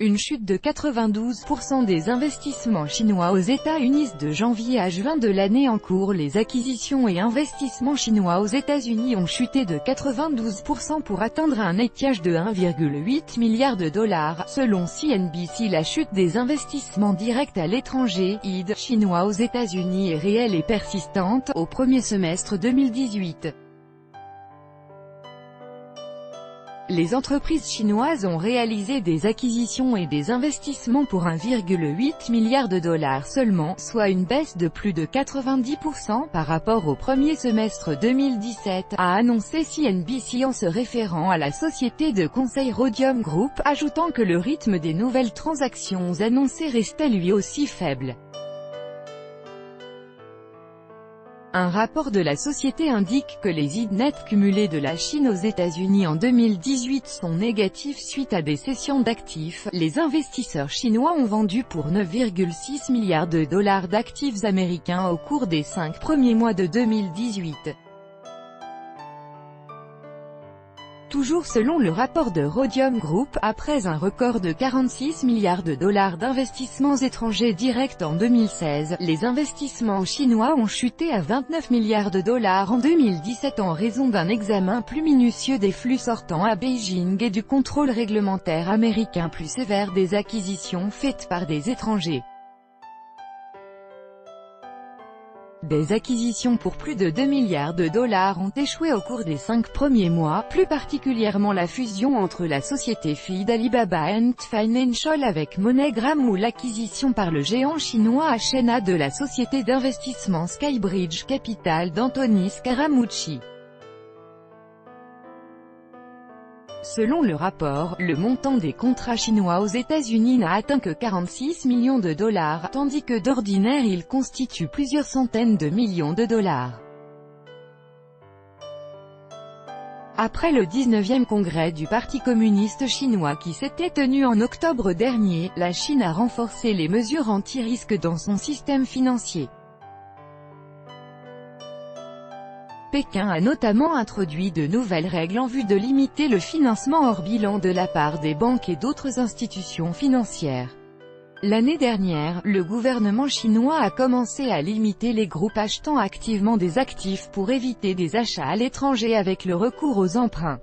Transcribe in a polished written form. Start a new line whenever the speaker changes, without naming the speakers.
Une chute de 92% des investissements chinois aux États-Unis de janvier à juin de l'année en cours. Les acquisitions et investissements chinois aux États-Unis ont chuté de 92% pour atteindre un étiage de 1,8 milliard de dollars. Selon CNBC, la chute des investissements directs à l'étranger, ID, chinois aux États-Unis est réelle et persistante, au premier semestre 2018. Les entreprises chinoises ont réalisé des acquisitions et des investissements pour 1,8 milliard de dollars seulement, soit une baisse de plus de 90% par rapport au premier semestre 2017, a annoncé CNBC en se référant à la société de conseil Rhodium Group, ajoutant que le rythme des nouvelles transactions annoncées restait lui aussi faible. Un rapport de la société indique que les ID nets cumulés de la Chine aux États-Unis en 2018 sont négatifs suite à des cessions d'actifs. Les investisseurs chinois ont vendu pour 9,6 milliards de dollars d'actifs américains au cours des 5 premiers mois de 2018. Toujours selon le rapport de Rhodium Group, après un record de 46 milliards de dollars d'investissements étrangers directs en 2016, les investissements chinois ont chuté à 29 milliards de dollars en 2017 en raison d'un examen plus minutieux des flux sortants à Beijing et du contrôle réglementaire américain plus sévère des acquisitions faites par des étrangers. Des acquisitions pour plus de 2 milliards de dollars ont échoué au cours des 5 premiers mois, plus particulièrement la fusion entre la société fille d'Alibaba Ant Financial avec MoneyGram ou l'acquisition par le géant chinois Ashena de la société d'investissement Skybridge Capital d'Anthony Scaramucci. Selon le rapport, le montant des contrats chinois aux États-Unis n'a atteint que 46 millions de dollars, tandis que d'ordinaire il constitue plusieurs centaines de millions de dollars. Après le 19e congrès du Parti communiste chinois qui s'était tenu en octobre dernier, la Chine a renforcé les mesures anti-risque dans son système financier. Pékin a notamment introduit de nouvelles règles en vue de limiter le financement hors bilan de la part des banques et d'autres institutions financières. L'année dernière, le gouvernement chinois a commencé à limiter les groupes achetant activement des actifs pour éviter des achats à l'étranger avec le recours aux emprunts.